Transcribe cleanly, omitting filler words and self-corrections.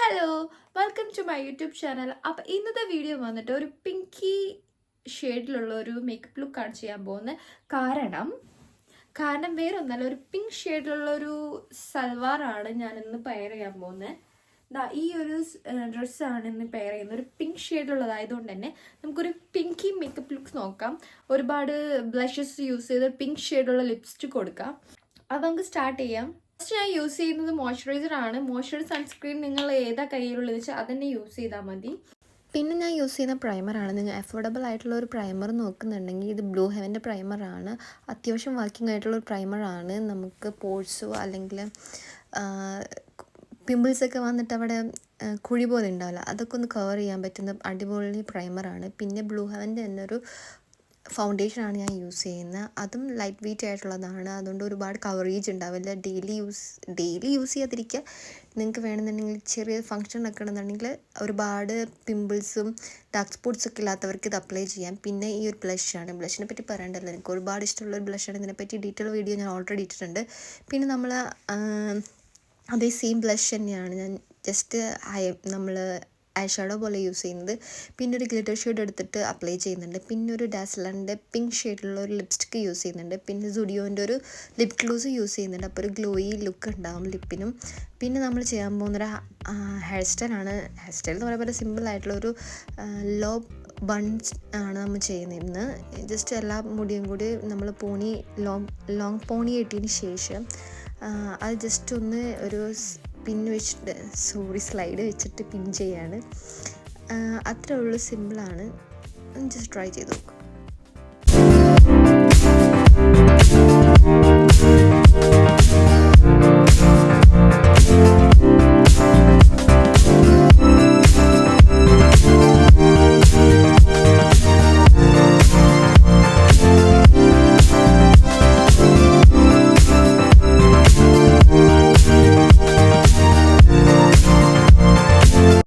Hello, welcome to my YouTube channel. അപ്പോൾ ഇന്നത്തെ video വന്നിട്ട് ഒരു പിങ്കി ഷെയ്ഡിലുള്ള ഒരു മേക്കപ്പ് ലുക്കാണ് ചെയ്യാൻ പോകുന്നത്. കാരണം വേറെ ഒന്നല്ല, ഒരു പിങ്ക് ഷെയ്ഡിലുള്ള ഒരു സൽവാറാണ് ഞാൻ ഇന്ന് പെയർ ചെയ്യാൻ പോകുന്നത്. ഈ ഒരു ഡ്രസ്സാണ് ഇന്ന് പെയർ ചെയ്യുന്നത്. ഒരു പിങ്ക് ഷെയ്ഡിലുള്ളതായതുകൊണ്ട് തന്നെ നമുക്കൊരു പിങ്കി മേക്കപ്പ് ലുക്സ് നോക്കാം. ഒരുപാട് ബ്ലഷസ് യൂസ് ചെയ്ത് പിങ്ക് ഷെയ്ഡുള്ള ലിപ്സ്റ്റിക് കൊടുക്കാം. അപ്പോൾ നമുക്ക് സ്റ്റാർട്ട് ചെയ്യാം. ഫസ്റ്റ് ഞാൻ യൂസ് ചെയ്യുന്നത് മോയ്സ്ചറൈസർ ആണ്. മോയ്സ്ചറൈസർ സൺസ്ക്രീൻ നിങ്ങൾ ഏതാ കയ്യിലുള്ളത് വെച്ചാൽ അതന്നെ യൂസ് ചെയ്താൽ മതി. പിന്നെ ഞാൻ യൂസ് ചെയ്യുന്ന പ്രൈമറാണ്. നിങ്ങൾ അഫോർഡബിൾ ആയിട്ടുള്ള ഒരു പ്രൈമർ നോക്കുന്നുണ്ടെങ്കിൽ ഇത് ബ്ലൂ ഹെവൻ്റെ പ്രൈമറാണ്. അത്യാവശ്യം വർക്കിംഗ് ആയിട്ടുള്ള ഒരു പ്രൈമറാണ്. നമുക്ക് പോഴ്സോ അല്ലെങ്കിൽ പിമ്പിൾസൊക്കെ വന്നിട്ട് അവിടെ കുഴി പോലെ ഉണ്ടാവില്ല, അതൊക്കെ ഒന്ന് കവർ ചെയ്യാൻ പറ്റുന്ന അടിപൊളി പ്രൈമറാണ്. പിന്നെ ബ്ലൂ ഹെവൻ്റെ തന്നെ ഒരു ഫൗണ്ടേഷനാണ് ഞാൻ യൂസ് ചെയ്യുന്നത്. അതും ലൈറ്റ് വെയ്റ്റ് ആയിട്ടുള്ളതാണ്, അതുകൊണ്ട് ഒരുപാട് കവറേജ് ഉണ്ടാവില്ല. ഡെയിലി യൂസ് ചെയ്യാതിരിക്കുക. നിങ്ങൾക്ക് വേണമെന്നുണ്ടെങ്കിൽ ചെറിയ ഫങ്ഷനൊക്കെ ഉണ്ടെന്നുണ്ടെങ്കിൽ ഒരുപാട് പിമ്പിൾസും ഡാർക്ക് സ്പോട്ട്സൊക്കെ ഇല്ലാത്തവർക്ക് ഇത് അപ്ലൈ ചെയ്യാം. പിന്നെ ഈ ഒരു ബ്ലഷാണ്. ബ്ലഷിനെ പറ്റി പറയണ്ടല്ലോ, എനിക്ക് ഒരുപാട് ഇഷ്ടമുള്ള ഒരു ബ്ലഷാണ്. ഇതിനെപ്പറ്റി ഡീറ്റെയിൽ വീഡിയോ ഞാൻ ഓൾറെഡി ഇട്ടിട്ടുണ്ട്. പിന്നെ നമ്മൾ അതേ സെയിം ബ്ലഷ് തന്നെയാണ് ഞാൻ ജസ്റ്റ് നമ്മൾ ഐ ഷാഡോ പോലെ യൂസ് ചെയ്യുന്നത്. പിന്നെ ഒരു ഗ്ലിറ്റർ ഷെയ്ഡ് എടുത്തിട്ട് അപ്ലൈ ചെയ്യുന്നുണ്ട്. പിന്നെ ഒരു ഡാസ്ലറിൻ്റെ പിങ്ക് ഷെയ്ഡിലുള്ള ഒരു ലിപ്സ്റ്റിക്ക് യൂസ് ചെയ്യുന്നുണ്ട്. പിന്നെ സുഡിയോൻ്റെ ഒരു ലിപ് ഗ്ലോസ് യൂസ് ചെയ്യുന്നുണ്ട്. അപ്പോൾ ഒരു ഗ്ലോയി ലുക്ക് ഉണ്ടാകും ലിപ്പിനും. പിന്നെ നമ്മൾ ചെയ്യാൻ പോകുന്നൊരു ഹെയർ സ്റ്റൈലാണ്. ഹെയർ സ്റ്റൈൽ എന്ന് പറയുമ്പോൾ സിമ്പിളായിട്ടുള്ളൊരു ലോ ബൺസ് ആണ് നമ്മൾ ചെയ്യുന്നത്. ഇന്ന് ജസ്റ്റ് എല്ലാ മുടിയും കൂടി നമ്മൾ ലോങ് പോണി ഇട്ടതിന് ശേഷം അത് ജസ്റ്റ് ഒന്ന് ഒരു പിൻ വെച്ചിട്ട് സ്ലൈഡ് വെച്ചിട്ട് പിൻ ചെയ്യാണ്. അത്രേ ഉള്ളൂ, സിമ്പിളാണ്. ജസ്റ്റ് ട്രൈ ചെയ്ത് നോക്കും.